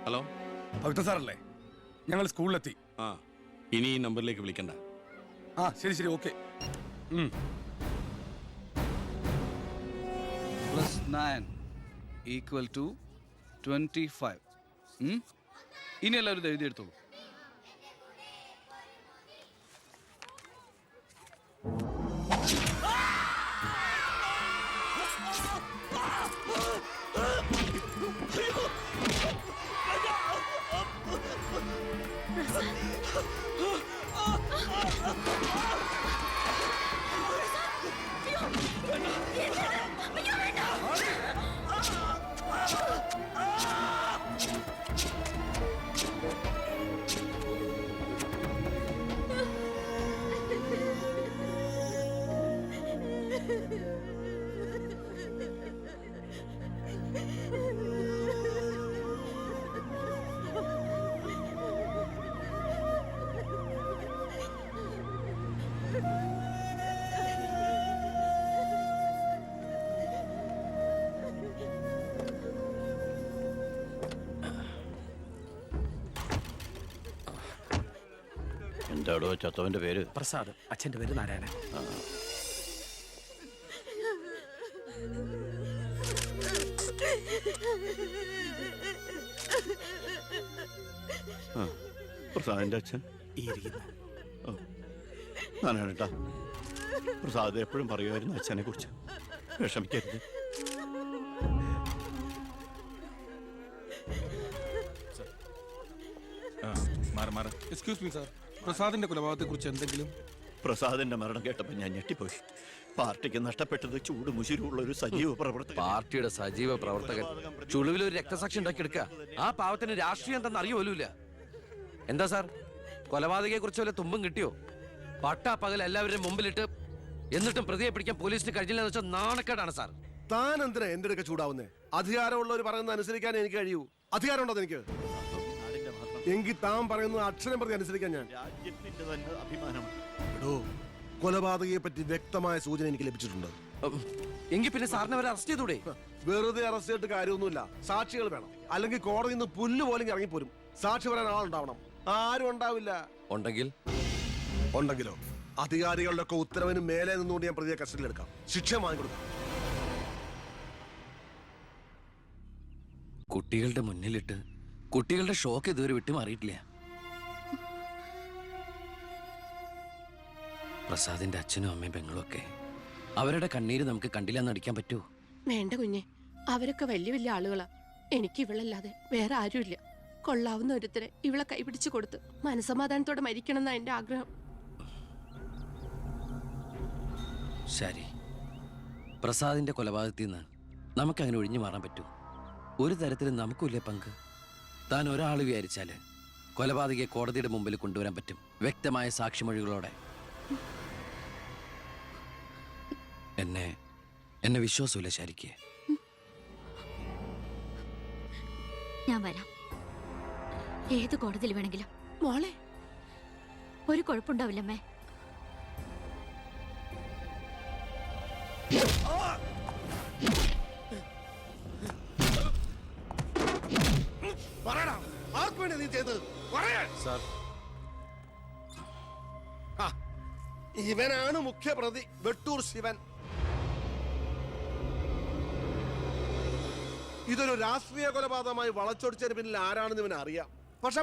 Hello, ഭക്ത സാറല്ലേ? ഞങ്ങൾ സ്കൂളിലെത്തി. ആ ഇനി ഈ നമ്പറിലേക്ക് വിളിക്കണ്ട. ആ ശരി ശരി, ഓക്കെ. +9 = 25. ഇനി എല്ലാവരും എഴുതിയെടുത്തോളൂ. എന്താടോ ചത്തവന്റെ പേര്? പ്രസാദ്. അച്ഛൻ്റെ പേര് നാരായണൻ. പ്രസാദിന്റെ അച്ഛൻ ഈ ഇരിക്കുന്ന. നാരായണേട്ടാ, പ്രസാദ് എപ്പോഴും പറയുമായിരുന്നു അച്ഛനെ കുറിച്ച്. വിഷമിക്കരുത്. എക്സ്ക്യൂസ് മീ സാർ, പ്രസാദിന്റെ കൊലപാതകത്തെ കുറിച്ച് എന്തെങ്കിലും? പ്രസാദിന്റെ മരണം കേട്ടപ്പോൾ ഞാൻ ഞെട്ടിപ്പോയി. പാർട്ടിക്ക് നഷ്ടപ്പെട്ടത് ചൂട് മുശിരുള്ള ഒരു സജീവ പ്രവർത്തകൻ. പാർട്ടിയുടെ സജീവ പ്രവർത്തകൻ ചുളിവിൽ ഒരു രക്തസാക്ഷി ഉണ്ടാക്കിയെടുക്കുക. ആ പാവത്തിന് രാഷ്ട്രീയം എന്തെന്ന് അറിയുമല്ല. എന്താ സാർ, കൊലപാതകയെ കുറിച്ച് വല്ല തുമ്പും കിട്ടിയോ? പട്ടാ പകൽ എല്ലാവരുടെയും മുമ്പിലിട്ട് എന്നിട്ടും പ്രതിയെ പിടിക്കാൻ പോലീസിന് കഴിഞ്ഞില്ലെന്ന് വെച്ചാൽ നാണക്കേടാണ് സാർ. താൻ എന്തിനാ എന്റെ അടുക്ക ചൂടാവുന്നേ? അധികാരമുള്ളവർ പറയുന്നത് അനുസരിക്കാൻ എനിക്ക് കഴിയൂ. അധികാരമുണ്ടോ എനിക്ക്? എങ്കിൽ താൻ പറയുന്നത് അക്ഷരം പ്രതി അനുസരിക്കാൻ ഞാൻ. രാജ്യത്തിന്റെ തന്നെ അഭിമാനമാണ്. എടോ, കൊലപാതകയെ പറ്റി വ്യക്തമായ സൂചന എനിക്ക് ലഭിച്ചിട്ടുണ്ട്. എങ്കിൽ പിന്നെ സാറിനെ അവരെ അറസ്റ്റ് ചെയ്തൂടെ? വെറുതെ അറസ്റ്റ് ചെയ്തിട്ട് കാര്യമൊന്നുമില്ല. സാക്ഷികൾ വേണം. അല്ലെങ്കിൽ കോടതിയിൽ നിന്ന് പുല്ല് പോലും ഇറങ്ങിപ്പോരും. സാക്ഷി പറയാൻ ആളുണ്ടാവണം. ആരും ഉണ്ടാവില്ല. ഉണ്ടെങ്കിലോ അധികാരികളുടെ ഒക്കെ ഉത്തരവിന് മേലെ നിന്നുകൊണ്ട് ഞാൻ പ്രതിയെ കസ്റ്റഡിയിലെടുക്കാം. ശിക്ഷ വാങ്ങിക്കൊടുക്കാം. കുട്ടികളുടെ മുന്നിലിട്ട് കുട്ടികളുടെ ഷോക്ക് ഇതുവരെ വിട്ടുമാറിയിട്ടില്ല. പ്രസാദിന്റെ അച്ഛനും അമ്മയും പെങ്ങളും ഒക്കെ അവരുടെ കണ്ണീര് നമുക്ക് കണ്ടില്ലെന്ന് നടിക്കാൻ പറ്റുമോ? വേണ്ട കുഞ്ഞെ, അവരൊക്കെ വലിയ വലിയ ആളുകളാ. എനിക്ക് ഇവളല്ലാതെ വേറെ ആരുമില്ല. കൊള്ളാവുന്ന ഒരുത്തരെ ഇവളെ കൈപിടിച്ചു കൊടുത്ത് മനസമാധാനത്തോടെ മരിക്കണം എന്നാ എന്റെ ആഗ്രഹം. ശരി, പ്രസാദിന്റെ കൊലപാതകത്തിൽ നിന്ന് നമുക്കങ്ങനെ ഒഴിഞ്ഞു മാറാൻ പറ്റൂ? ഒരു തരത്തിലും നമുക്കില്ലേ പങ്ക്? താൻ ഒരാൾ വിചാരിച്ചാല് കൊലപാതകയെ കോടതിയുടെ മുമ്പിൽ കൊണ്ടുവരാൻ പറ്റും, വ്യക്തമായ സാക്ഷിമൊഴികളോടെ. എന്നെ വിശ്വാസമില്ല ശരിക്ക്. ഞാൻ വരാം. ഏത് കോടതിയിൽ വേണമെങ്കിലും. മോളെ, ഒരു കുഴപ്പമുണ്ടാവില്ലമ്മേ. ഇവനാണ് മുഖ്യപ്രതി, വെട്ടൂർ ശിവൻ. ഇതൊരു രാഷ്ട്രീയ കൊലപാതകമായി വളച്ചൊടിച്ചതിന് പിന്നിൽ ആരാണെന്ന് ഇവൻ അറിയാം. പക്ഷെ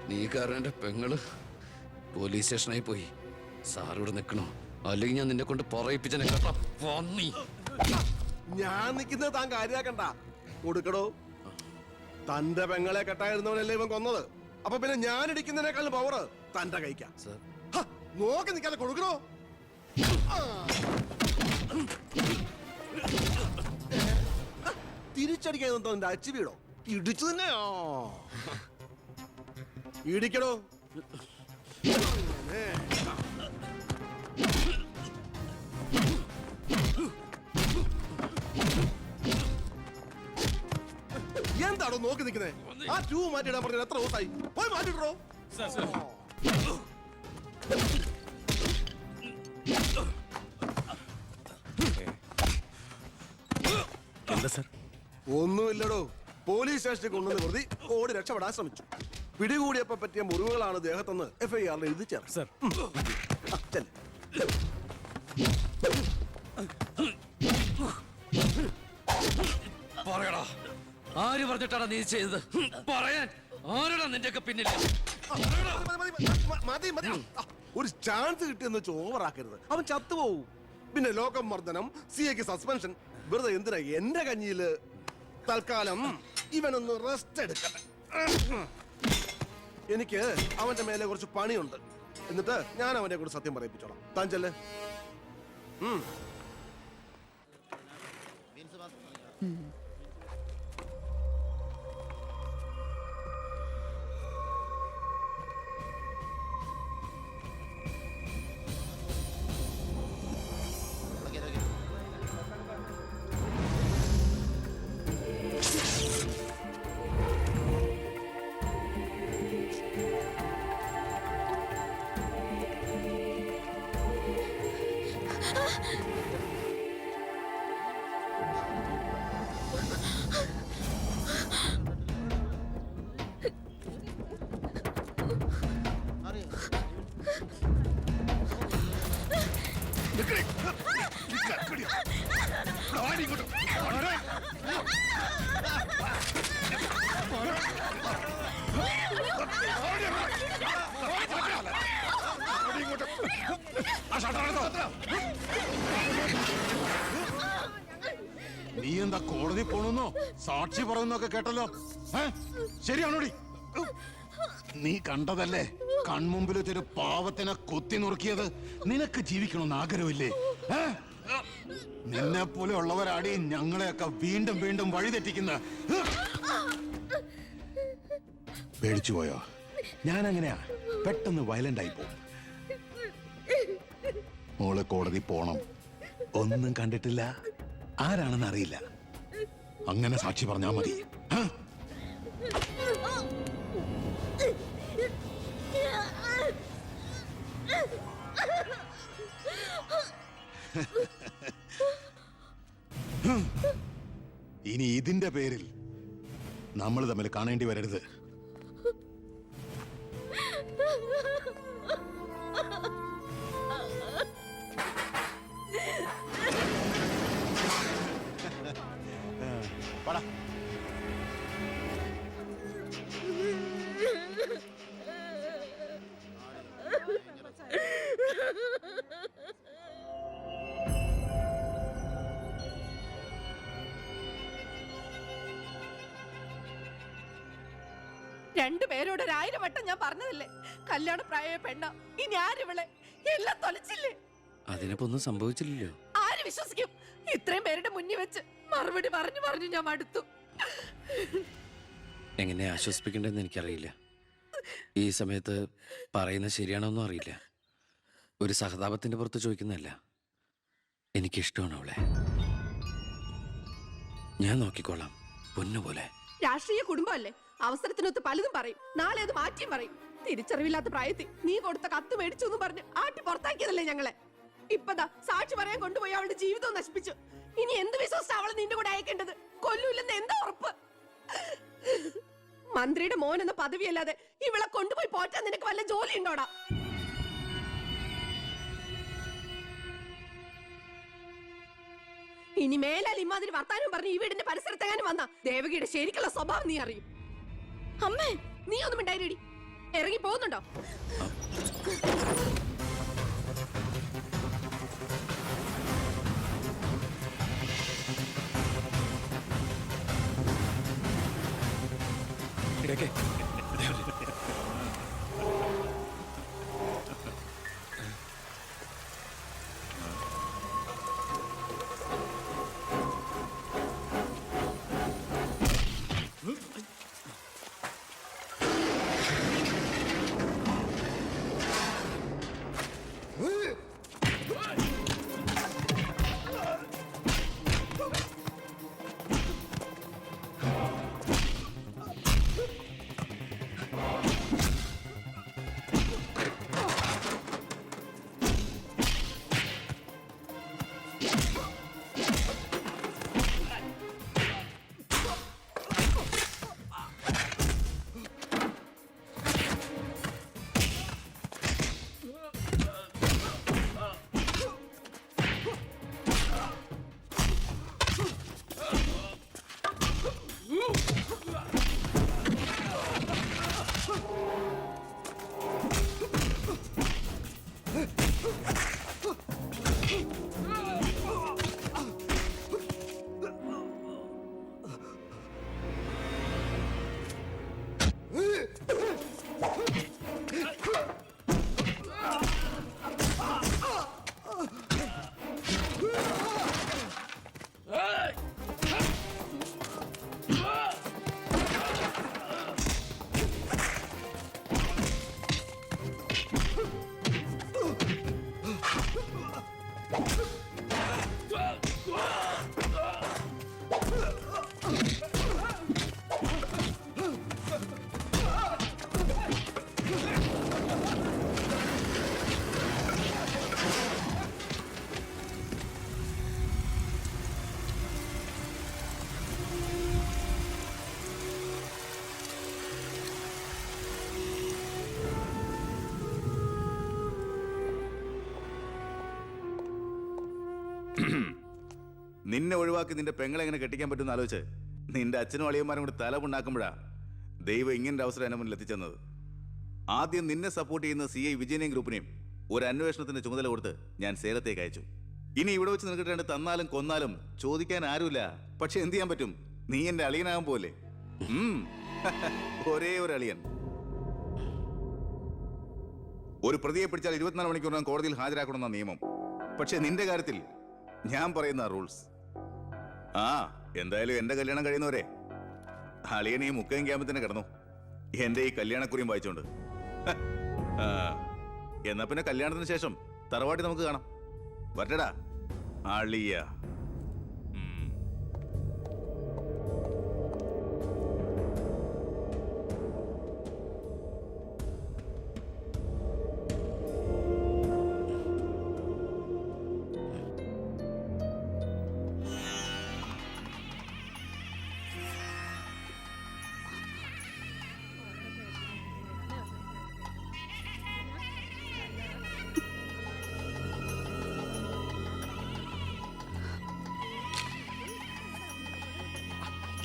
നീ കാരണം എന്റെ പെങ്ങള് പോലീസ് സ്റ്റേഷനായി പോയി. സാറിവിടെ നിൽക്കണോ? അല്ലെങ്കിൽ ഞാൻ നിന്നെ കൊണ്ട് പറയിപ്പിച്ചനെ കേട്ടോ. ഞാൻ നിൽക്കുന്നത് താൻ കാര്യാക്കണ്ട. കൊടുക്കടോ. തന്റെ പെങ്ങളെ കെട്ടായിരുന്നവനല്ലേ ഇവൻ കൊന്നത്. അപ്പൊ പിന്നെ ഞാൻ ഇടിക്കുന്നതിനേക്കാൾ പവർ തന്റെ കഴിക്കാം. നോക്കി നിൽക്കാതെ കൊടുക്കണോ. തിരിച്ചടിക്കാൻ എന്റെ അച്ചു വീടോ? ഇടിച്ചു തന്നെയോ? ഇടിക്കടോ. എന്താണോ നോക്കി നിൽക്കുന്നത്? ആ ട്യൂ മാറ്റിയിടാൻ പറഞ്ഞത് എത്ര ദിവസമായി? പോയി മാറ്റിട്ടോ. എന്താ സാർ? ഒന്നുമില്ലടോ. പോലീസ് സ്റ്റേഷനിൽ കൊണ്ടുവന്ന് കരുതി ഓടി രക്ഷപ്പെടാൻ ശ്രമിച്ചു. പിടികൂടിയപ്പോ പറ്റിയ മുറിവുകളാണ് ദേഹത്തെന്ന് FIR എഴുതി ചേർത്ത്. സർ. ചെല്ല്. പറയടാ, ആര് പറഞ്ഞിട്ടാണ് നീ ചെയ്തത്? പറയാൻ ആരാടാ നിന്റെയൊക്കെ പിന്നിൽ? മതി മതി. ഒരു ചാൻസ് കിട്ടിയെന്ന് വെച്ച് ഓവറാക്കരുത്. അവൻ ചത്തുപോവും. പിന്നെ ലോകമർദ്ദനം, CA സസ്പെൻഷൻ. വെറുതെ എന്തിനാ എന്റെ കഞ്ഞിയില്? തൽക്കാലം ഇവനൊന്ന് റെസ്റ്റ് എടുക്കട്ടെ. എനിക്ക് അവന്റെ മേലെ കുറച്ച് പണിയുണ്ട്. എന്നിട്ട് ഞാൻ അവനെ കൂടെ സത്യം പറയിപ്പിച്ചോളാം. താൻ ചെല്ല്. നീ എന്താ കോടതി പോണെന്നോ സാക്ഷി പറയുന്നൊക്കെ കേട്ടല്ലോ? ശരിയാണോടി? നീ കണ്ടതല്ലേ കൺമുമ്പിലൊരു പാവത്തിനെ കൊത്തി നുറുക്കിയത്? നിനക്ക് ജീവിക്കണമെന്ന് ആഗ്രഹമില്ലേ? നിന്നെ പോലെ ഉള്ളവരാടി ഞങ്ങളെയൊക്കെ വീണ്ടും വീണ്ടും വഴിതെറ്റിക്കുന്ന. പേടിച്ചു പോയോ? ഞാൻ അങ്ങനെയാ, പെട്ടെന്ന് വയലന്റ് ആയി പോകും. മോള് കോടതി പോണം. ഒന്നും കണ്ടിട്ടില്ല, ആരാണെന്ന് അറിയില്ല. അങ്ങനെ സാക്ഷി പറഞ്ഞാ മതി. ഇനി ഇതിന്റെ പേരിൽ നമ്മൾ തമ്മിൽ കാണേണ്ടി വരരുത്. രണ്ടുപേരോട് 1000 വട്ടം ഞാൻ പറഞ്ഞതല്ലേ, കല്യാണ പ്രായ പെണ്ണ. ഇനി ആരിവളെ? എല്ലാം തൊലച്ചില്ലേ? അതിനിപ്പോ ഒന്നും സംഭവിച്ചില്ലല്ലോ. ആര് വിശ്വസിക്കും? ഇത്രയും പേരുടെ മുന്നിൽ വെച്ച് മറുപടി പറഞ്ഞു പറഞ്ഞു ഞാൻ മടുത്തു. എങ്ങനെ ആശ്വസിപ്പിക്കണ്ടെന്ന് എനിക്കറിയില്ല. ഈ സമയത്ത് പറയുന്നത് ശരിയാണോന്നും അറിയില്ല. ഒരു സഹതാപത്തിന്റെ പുറത്ത് ചോദിക്കുന്നതല്ല. എനിക്കിഷ്ടമാണ് അവളെ. ഞാൻ നോക്കിക്കോളാം, പൊന്നുപോലെ. രാഷ്ട്രീയ കുടുംബമല്ലേ, അവസരത്തിനൊത്ത് പലതും പറയും. നാളെ അത് മാറ്റിയും പറയും. തിരിച്ചറിവില്ലാത്ത പ്രായത്തിൽ നീ കൊടുത്ത കത്ത് മേടിച്ചു എന്ന് പറഞ്ഞ് ആട്ടി പുറത്താക്കിയതല്ലേ ഞങ്ങളെ. ഇപ്പതാ സാക്ഷി പറയാൻ കൊണ്ടുപോയി അവളുടെ ജീവിതവും നശിപ്പിച്ചു. ഇനി എന്ത് വിശ്വസിച്ച അവളെ നിന്റെ കൂടെ അയക്കേണ്ടത്? കൊല്ലൂല്ലെന്ന് എന്താ ഉറപ്പ്? മന്ത്രിയുടെ മോൻ എന്ന പദവിയല്ലാതെ ഇവളെ കൊണ്ടുപോയി പോറ്റാൻ നിനക്ക് വല്ല ജോലി ഉണ്ടോടാ? ഇനി മേലാൽ ഇമാതിരി വർത്താനം പറഞ്ഞ് ഈ വീടിന്റെ പരിസരത്തെങ്ങാനും വന്ന ദേവകിയുടെ ശരിക്കുള്ള സ്വഭാവം നീ അറിയും. അമ്മേ, നീ ഒന്നും ഉണ്ടായിരടി. ഇറങ്ങി പോകുന്നുണ്ടോ? നിന്നെ ഒഴിവാക്കി നിന്റെ പെങ്ങളെ എങ്ങനെ കെട്ടിക്കാൻ പറ്റുമെന്ന് ആലോചിച്ച് നിന്റെ അച്ഛനും അളിയന്മാരും കൂടി തലമുണ്ടാക്കുമ്പോഴാ ദൈവം ഇങ്ങനൊരു അവസരം എന്നെ മുന്നിൽ എത്തിച്ചെന്നത്. ആദ്യം നിന്നെ സപ്പോർട്ട് ചെയ്യുന്ന CI വിജയനെയും ഗ്രൂപ്പിനെയും ഒരു അന്വേഷണത്തിന്റെ ചുമതല കൊടുത്ത് ഞാൻ സേലത്തേക്ക് അയച്ചു. ഇനി ഇവിടെ വെച്ച് നിനക്ക് രണ്ട് തന്നാലും കൊന്നാലും ചോദിക്കാൻ ആരുമില്ല. പക്ഷെ എന്ത് ചെയ്യാൻ പറ്റും, നീ എന്റെ അളിയനാകാൻ പോലെ. ഒരേ ഒരു അളിയൻ. ഒരു പ്രതിയെ പിടിച്ചാൽ 24 മണിക്കൂറിനകം കോടതിയിൽ ഹാജരാക്കണമെന്ന നിയമം. പക്ഷെ നിന്റെ കാര്യത്തിൽ ഞാൻ പറയുന്ന റൂൾസ്. എന്തായാലും എന്റെ കല്യാണം കഴിയുന്നവരെ അളിയൻ ഈ മുക്കയും ക്യാമ്പിൽ തന്നെ കിടന്നു എന്റെ ഈ കല്യാണക്കുറിയും വായിച്ചോണ്ട്. എന്നാ പിന്നെ കല്യാണത്തിന് ശേഷം തറവാട്ടി നമുക്ക് കാണാം. വരട്ടടാ അളിയ.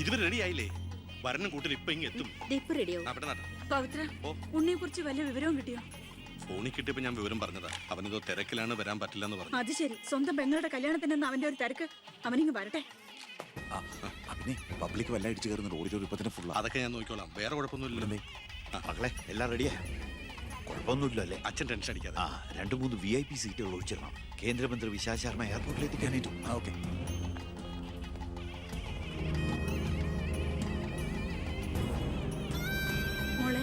ഇതുവരെ റെഡി ആയില്ലേ? വരണം കൂട്ടിൽ ഇപ്പൊ ഇങ്ങ് എത്തും. പവിത്ര, ഉണ്ണിയെ കുറിച്ച് വല്ല വിവരവും കിട്ടിയോ? ഫോണിൽ കിട്ടിയപ്പോ ഞാൻ വിവരം പറഞ്ഞതാ. അവനിതോ തിരക്കിലാണ്, വരാൻ പറ്റില്ല എന്ന് പറഞ്ഞു. അത് ശരി. സ്വന്തം പെങ്ങളുടെ കല്യാണത്തിനെന്ന് അവന്റെ ഒരു തിരക്ക്. അവനിങ്ങ് വരട്ടെ. പബ്ലിക് വല്ല അടിച്ചു കയറുന്ന ഓഡിറ്റോറിയം ഇപ്പൊ തന്നെ ഫുള്ളാ. അതൊക്കെ ഞാൻ നോക്കിക്കോളാം, വേറെ കുഴപ്പമൊന്നുമില്ലല്ലേ? മകളെ എല്ലാം റെഡിയാ, കുഴപ്പമൊന്നുമില്ല അല്ലേ? അച്ഛൻ ടെൻഷൻ അടിക്കാതെ. 2-3 VIP സീറ്റുകൾ ഒഴിച്ചിടണം. കേന്ദ്രമന്ത്രി വിശാൽ ശർമ്മ എയർപോർട്ടിൽ എത്തിക്കാനായിട്ടും. ഓക്കെ. മോളെ,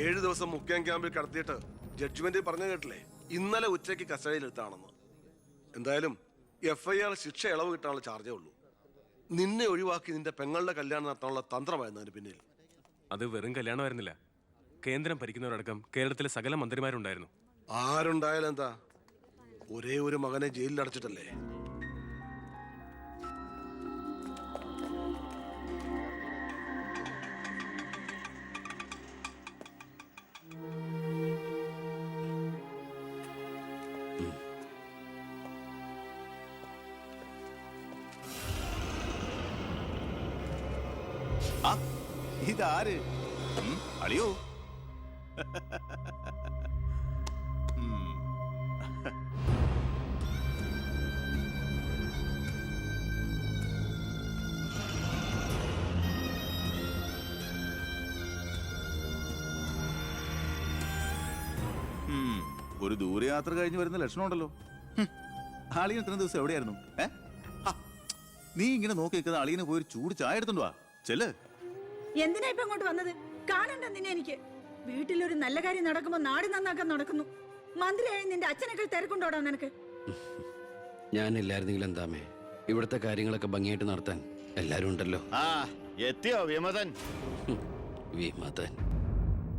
7 ദിവസം മുഖ്യം ക്യാമ്പിൽ കടത്തിയിട്ട് ജഡ്ജ്മെന്റ് പറഞ്ഞു കേട്ടില്ലേ, ഇന്നലെ ഉച്ചയ്ക്ക് കസ്റ്റഡിയിലെടുത്താണെന്ന്. എന്തായാലും FIR ശിക്ഷ ഇളവ് കിട്ടാനുള്ള ചാർജേ ഉള്ളൂ. നിന്നെ ഒഴിവാക്കി നിന്റെ പെങ്ങളുടെ കല്യാണം നടത്താനുള്ള തന്ത്രമായിരുന്നു അതിന് പിന്നിൽ. അത് വെറും കല്യാണമായിരുന്നില്ല. കേന്ദ്രം ഭരിക്കുന്നവരടക്കം കേരളത്തിലെ സകല മന്ത്രിമാരുണ്ടായിരുന്നു. ആരുണ്ടായാലും എന്താ, ഒരേ ഒരു മകനെ ജയിലിൽ അടച്ചിട്ടല്ലേ. ഇതാര്? അളിയോ? ഒരു ദൂരയാത്ര കഴിഞ്ഞ് വരുന്ന ലക്ഷണമുണ്ടല്ലോ. അളിയൻ ഇത്രയും ദിവസം എവിടെയായിരുന്നു? നീ ഇങ്ങനെ നോക്കി നിൽക്കുന്ന അളിയന് പോയി ഒരു ചൂട് ചായ എടുത്തോണ്ട് വാ. ചെല്ല്. എന്തിനാ ഇപ്പൊ ഇങ്ങോട്ട് വന്നത്? കാണണ്ട നിന്നെ എനിക്ക്. വീട്ടിലൊരു നല്ല കാര്യം നടക്കുമ്പോ നാട് നന്നാക്കാൻ നടക്കുന്നു. മന്ത്രിയായി നിന്റെ അച്ഛനേക്കാൾ തിരക്കുണ്ടോടാ നിനക്ക്? ഞാനില്ലായിരുന്നെങ്കിൽ എന്താമേ, ഇവിടുത്തെ കാര്യങ്ങളൊക്കെ ഭംഗിയായിട്ട് നടത്താൻ എല്ലാരും ഉണ്ടല്ലോ. എത്തിയോ വിമതൻ? വിമതൻ.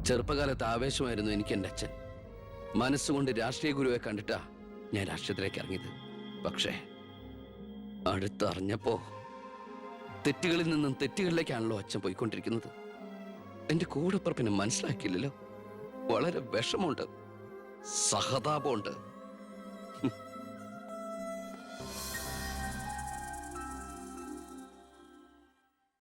ചെറുപ്പകാലത്ത് ആവേശമായിരുന്നു എനിക്ക് എൻ്റെ അച്ഛൻ. മനസ്സുകൊണ്ട് രാഷ്ട്രീയ ഗുരുവെ കണ്ടിട്ടാ ഞാൻ രാഷ്ട്രീയത്തിലേക്ക് ഇറങ്ങിയത്. പക്ഷേ അടുത്തറിഞ്ഞപ്പോ തെറ്റുകളിൽ നിന്നും തെറ്റുകളിലേക്കാണല്ലോ അച്ഛൻ പോയിക്കൊണ്ടിരിക്കുന്നത്. എന്റെ കൂടെപ്പുറപ്പിനെ മനസ്സിലാക്കിയില്ലല്ലോ. വളരെ വിഷമമുണ്ട്, സഹതാപമുണ്ട്.